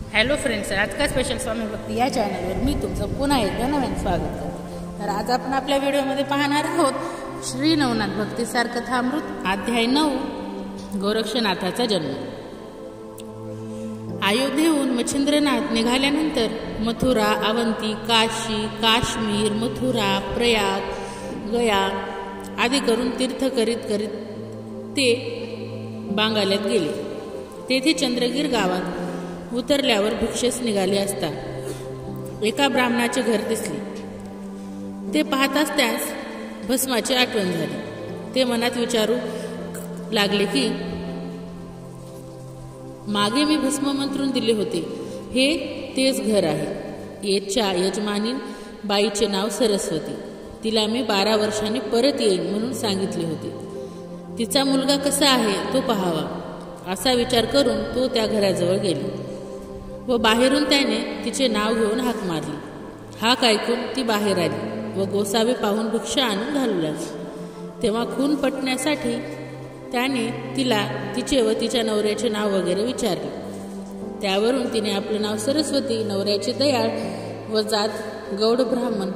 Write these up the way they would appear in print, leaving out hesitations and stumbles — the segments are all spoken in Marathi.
हॅलो फ्रेंड्स, आज का स्पेशल स्वामी भक्ती या चॅनलवर मी तुमचं पुन्हा एकदा नवीन स्वागत करते. तर आज आपण आपल्या व्हिडिओमध्ये पाहणार आहोत श्री नवनाथ भक्तिसार कथामृत अध्याय 9 गोरक्षनाथाचा जन्म. अयोध्येहून मच्छिंद्रनाथ निघाल्यानंतर मथुरा, अवंती, काशी, काश्मीर, मथुरा, प्रयाग, गया आदी करून तीर्थ करीत करीत ते बांगाल्यात गेले. तेथे चंद्रगीर गावात उतरल्यावर भिक्षेस निघाले असता एका ब्राह्मणाचे घर दिसले. ते पाहताच त्यास भस्माची आठवण झाली. ते मनात विचारू लागले की मागे मी भस्म मंत्रून दिले होते, हे तेच घर आहे. येच्या यजमानी बाईचे नाव सरस्वती. तिला मी 12 वर्षांनी परत येईन म्हणून सांगितले होते. तिचा मुलगा कसा आहे तो पाहावा असा विचार करून तो त्या घराजवळ गेला व बाहेरून त्याने तिचे नाव घेऊन हाक मारली. हाक ऐकून ती बाहेर आली व गोसावी पाहून भिक्षा आणून घालू लागली. तेव्हा खून पटण्यासाठी त्याने तिला तिचे व तिच्या नवऱ्याचे नाव वगैरे विचारले. त्यावरून तिने आपलं नाव सरस्वती, नवऱ्याचे दयाळ व जात गौड ब्राह्मण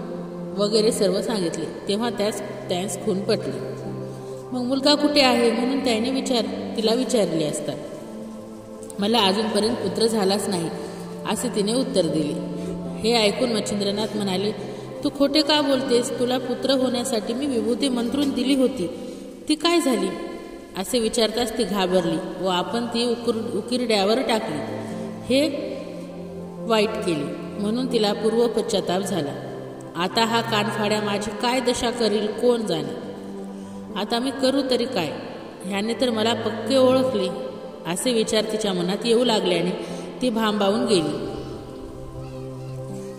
वगैरे सर्व सांगितले. तेव्हा त्यास खून पटले. मग मुलगा कुठे आहे म्हणून त्याने तिला विचारले असता मला अजूनपर्यंत पुत्र झालाच नाही असे तिने उत्तर दिले. हे ऐकून मच्छिंद्रनाथ म्हणाले, तू खोटे का बोलतेस? तुला पुत्र होण्यासाठी मी विभूती मंत्रून दिली होती, ती काय झाली? असे विचारताच ती घाबरली व आपण ती उकिरड्यावर टाकली. हे वाईट केले म्हणून तिला पूर्व पश्चाताप झाला. आता हा कानफाड्या माझी काय दशा करील कोण जाणे. आता मी करू तरी काय? ह्याने तर मला पक्के ओळखले असे विचार तिच्या मनात येऊ लागल्याने ती भांबावून गेली.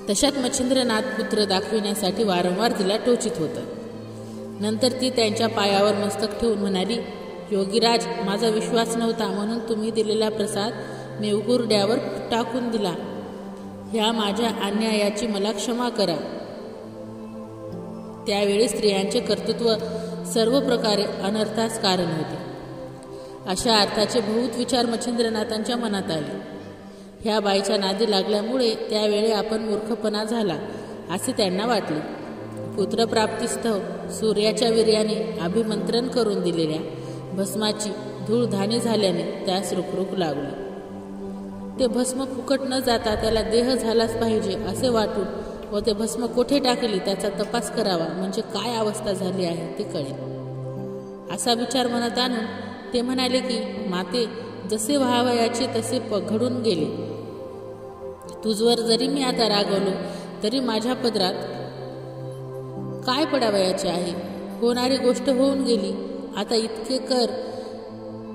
तशात मच्छिंद्रनाथ पुत्र दाखविण्यासाठी वारंवार तिला टोचित होता. नंतर ती त्यांच्या पायावर मस्तक ठेवून म्हणाली, योगीराज, माझा विश्वास नव्हता म्हणून तुम्ही दिलेला प्रसाद मी उकुरड्यावर टाकून दिला. ह्या माझ्या अन्यायाची मला क्षमा करा. त्यावेळी स्त्रियांचे कर्तृत्व सर्व प्रकारे अनर्थास कारण होते अशा अर्थाचे बहुत विचार मच्छिंद्रनाथांच्या मनात आले. ह्या बाईच्या नादी लागल्यामुळे त्यावेळी आपण मूर्खपणा झाला असे त्यांना वाटले. पुत्रप्राप्तीस्तव सूर्याच्या वीर्याने अभिमंत्रण करून दिलेल्या भस्माची धूळधाणी झाल्याने त्यास रुखरुख लागली. ते भस्म फुकट न जाता त्याला देह झालाच पाहिजे असे वाटून व ते भस्म कोठे टाकली त्याचा तपास करावा म्हणजे काय अवस्था झाली आहे ते कळेल असा विचार मनात आणून ते म्हणाले की माते, जसे व्हावयाचे तसे घडून गेले. तुझवर जरी मी आता रागवलो तरी माझ्या पदरात काय पडावयाचे आहे? होणारी गोष्ट होऊन गेली. आता इतके कर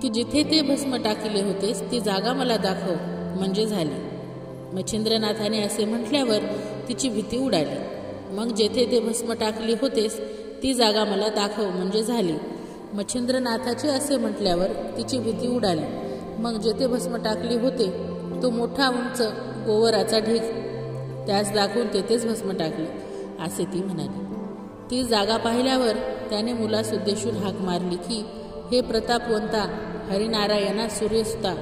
की जिथे ते भस्म टाकले होतेस ती जागा मला दाखव म्हणजे झाले. मच्छिंद्रनाथाने असे म्हटल्यावर तिची भीती उडाली. मग जेथे ते भस्म टाकले होतेस ती जागा मला दाखव म्हणजे झाली. मच्छिंद्रनाथाचे असे म्हटल्यावर तिची भीती उडाली. मग जेथे भस्म टाकले होते तो मोठा उंच गोवराचा ढीग त्यास दाखवून तेथेच भस्म टाकले असे ती म्हणाली. ती जागा पाहिल्यावर त्याने मुलास उद्देशून हाक मारली की हे प्रतापवंता, हरिनारायणा सूर्यसुता,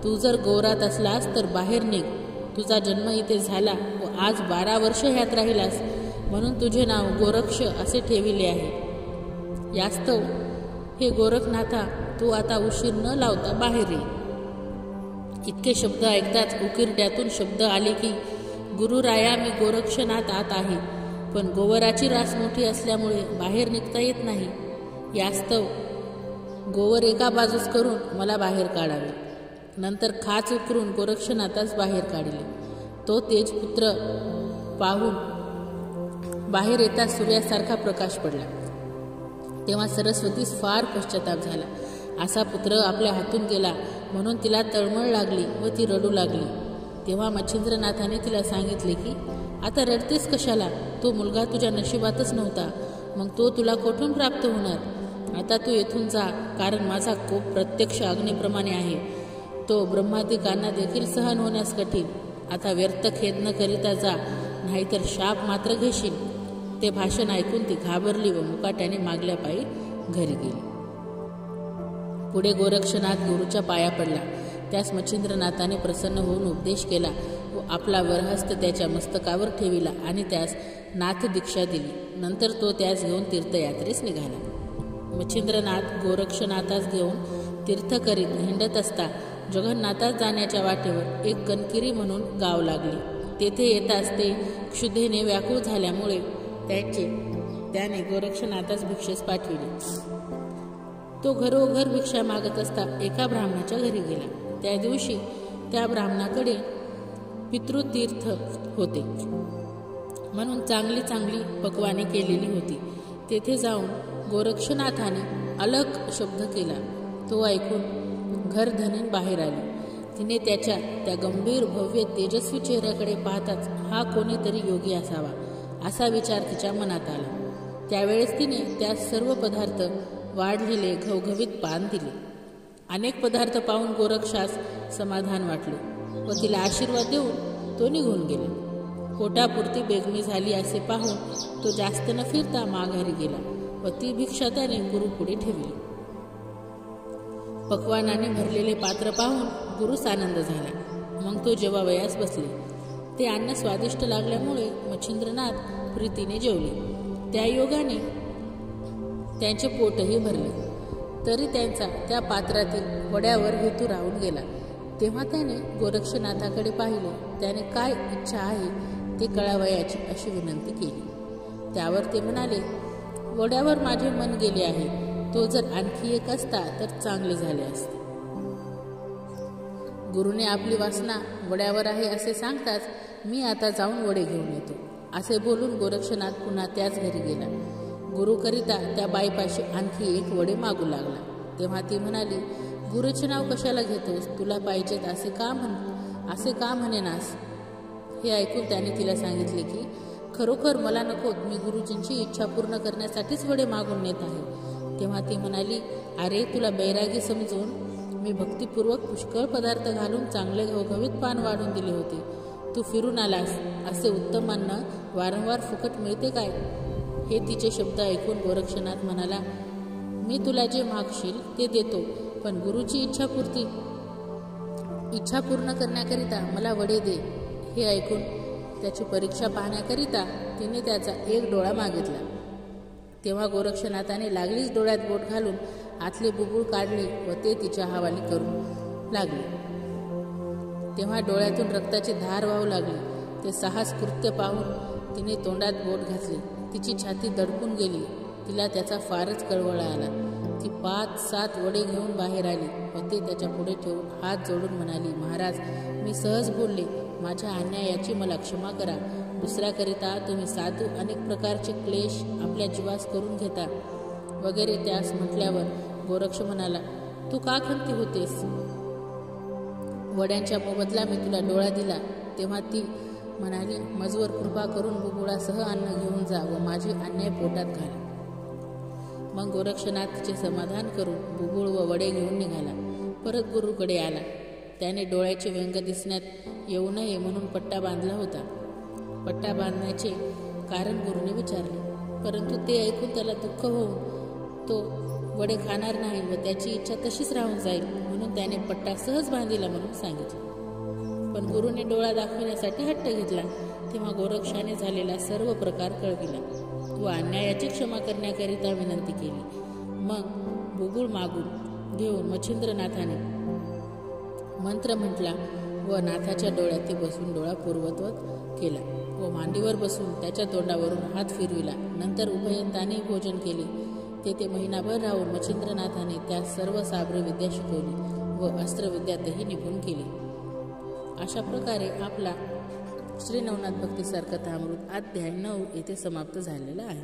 तू जर गोवरात असलास तर बाहेर निघ. तुझा जन्म इथे झाला व आज 12 वर्ष ह्यात राहिलास म्हणून तुझे नाव गोरक्ष असे ठेविले आहे. यास्तव हे गोरखनाथा, तू आता उशीर न लावता बाहेर ये. इतके शब्द ऐकताच उकिरड्यातून शब्द आले की गुरुराया, मी गोरक्षनाथ आत आहे, पण गोवराची रास मोठी असल्यामुळे बाहेर निघता येत नाही. यास्तव गोवर एका बाजूस करून मला बाहेर काढावे. नंतर खाच उकरून गोरक्षनाथास बाहेर काढले. तो तेज पुत्र पाहून बाहेर येताच सूर्यासारखा प्रकाश पडला. तेव्हा सरस्वतीस फार पश्चाताप झाला. असा पुत्र आपल्या हातून गेला म्हणून तिला तळमळ लागली व ती रडू लागली. तेव्हा मच्छिंद्रनाथाने तिला सांगितले की आता रडतेस कशाला? तो मुलगा तुझ्या नशिबातच नव्हता, मग तो तुला कोठून प्राप्त होणार? आता तू येथून जा, कारण माझा कोप प्रत्यक्ष अग्नीप्रमाणे आहे. तो ब्रह्मादिकांना देखील सहन होण्यास कठीण. आता व्यर्थ खेद न करिता जा, नाहीतर शाप मात्र घेशील. ते भाषण ऐकून ती घाबरली व मुकाट्याने मागल्या पायी घरी गेली. पुढे गोरक्षनाथ गुरुच्या पाया पडला त्यास मच्छिंद्रनाथाने प्रसन्न होऊन उपदेश केला व आपला वरहस्त त्याच्या मस्तकावर ठेविला आणि त्यास नाथ दीक्षा दिली. नंतर तो त्यास घेऊन तीर्थयात्रेस निघाला. मच्छिंद्रनाथ गोरक्षनाथास घेऊन तीर्थ करीत हिंडत असता जगन्नाथास जाण्याच्या वाटेवर एक कनकिरी म्हणून गाव लागले. तेथे येताच ते क्षुधेने व्याकुळ झाल्यामुळे त्याने गोरक्षनाथास भिक्षेस पाठविले. तो घरोघर भिक्षा मागत असता एका ब्राह्मणाच्या घरी गेला. त्या दिवशी त्या ब्राह्मणाकडे पितृतीर्थ होते म्हणून चांगली चांगली पक्वाने केलेली होती. तेथे जाऊन गोरक्षनाथाने अलग शब्द केला. तो ऐकून घरधनीन बाहेर आली. तिने त्याच्या त्या गंभीर भव्य तेजस्वी चेहऱ्याकडे पाहताच हा कोणीतरी योगी असावा असा विचार तिच्या मनात आला. त्यावेळेस तिने त्या सर्व पदार्थ वाढलेले घवघवीत पान दिले. अनेक पदार्थ पाहून गोरक्षास समाधान वाटले व तिला आशीर्वाद देऊन तो निघून गेला. पोटापुरती बेगमी झाली असे पाहून तो जास्त न फिरता माघारी गेला व ती भिक्षा त्याने गुरुपुढे ठेवली. पक्वानाने भरलेले पात्र पाहून गुरुस आनंद झाला. मग तो जेवावयास बसले. ते अन्न स्वादिष्ट लागल्यामुळे मच्छिंद्रनाथ प्रीतीने जेवले. त्या योगाने त्यांचे पोटही भरले. तरी त्यांचा त्या पात्रातील वड्यावर हेतू राहून गेला. तेव्हा त्याने गोरक्षनाथाकडे पाहिले. त्याने काय इच्छा आहे ते कळावयाची अशी विनंती केली. त्यावर ते म्हणाले, वड्यावर माझे मन गेले आहे. तो जर आणखी एक असता तर चांगले झाले असते. गुरुने आपली वासना वड्यावर आहे असे सांगताच मी आता जाऊन वडे घेऊन येतो असे बोलून गोरक्षनाथ पुन्हा त्याच घरी गेला. गुरुकरिता त्या बाईपाशी आणखी एक वडे मागू लागला. तेव्हा ती म्हणाली, गुरुचे नाव कशाला घेतोस? तुला पाहिजेत असे का म्हणेनास? हे ऐकून त्याने तिला सांगितले की खरोखर मला नकोत. मी गुरुजींची इच्छा पूर्ण करण्यासाठीच वडे मागून नेत आहे. तेव्हा ती म्हणाली, अरे तुला बैरागी समजून मी भक्तिपूर्वक पुष्कळ पदार्थ घालून चांगले घवघवीत पान वाढून दिले होते. तू फिरून आलास. असे उत्तम अन्न वारंवार फुकट मिळते काय? हे तिचे शब्द ऐकून गोरक्षनाथ म्हणाला, मी तुला जे मागशील ते देतो, पण गुरुची इच्छा पूर्ण करण्याकरिता मला वडे दे. हे ऐकून त्याची परीक्षा पाहण्याकरिता तिने त्याचा एक डोळा मागितला. तेव्हा गोरक्षनाथाने लागलीच डोळ्यात बोट घालून आतले बुबुळ काढले व ते तिच्या हवाली करू लागले. तेव्हा डोळ्यातून रक्ताची धार वाहू लागली. ते साहस कृत्य पाहून तिने तोंडात बोट घातले. तिची छाती दडपून गेली. तिला त्याचा फारच कळवळा आला. ती 5-7 वडे घेऊन बाहेर आली व ते त्याच्या पुढे ठेवून हात जोडून म्हणाली, महाराज, मी सहज बोलले. माझ्या अन्यायाची मला क्षमा करा. दुसऱ्याकरिता तुम्ही साधू अनेक प्रकारचे क्लेश आपल्या जीवास करून घेता वगैरे त्यास म्हटल्यावर गोरक्ष म्हणाला, तू का खंती होतेस? वड्यांच्या मोबदला मी तुला डोळा दिला. तेव्हा ती म्हणाली, मजवर कृपा करून बुबुळासह अन्न घेऊन जा व माझे अन्याय पोटात घाला. मग गोरक्षनाथ तिचे समाधान करून बुबुळ व वडे घेऊन निघाला. परत गुरुकडे आला. त्याने डोळ्याचे व्यंग दिसण्यात येऊ नये म्हणून पट्टा बांधला होता. पट्टा बांधण्याचे कारण गुरुने विचारले, परंतु ते ऐकून त्याला दुःख होऊन तो वडे खाणार नाही व त्याची इच्छा तशीच राहून जाईल म्हणून त्याने पट्टा सहज बांधिला म्हणून सांगितले. पण गुरुने डोळा दाखविण्यासाठी हट्ट घेतला. तेव्हा गोरक्षाने झालेला सर्व प्रकार कळविला व अन्यायाची क्षमा करण्याकरिता विनंती केली. मग बुबुळ मागून घेऊन मच्छिंद्रनाथाने मंत्र म्हटला व नाथाच्या डोळ्यात ते बसून डोळा पूर्ववत केला व मांडीवर बसून त्याच्या तोंडावरून हात फिरविला. नंतर उभयंताने भोजन केले. तेथे महिनाभर राहून मच्छिंद्रनाथाने त्या सर्व साबरे विद्या शिकवली व अस्त्रविद्यातही निपुण केली. अशा प्रकारे आपला श्री नवनाथ भक्ती सरकथामृत अध्याय 9 येथे समाप्त झालेला आहे.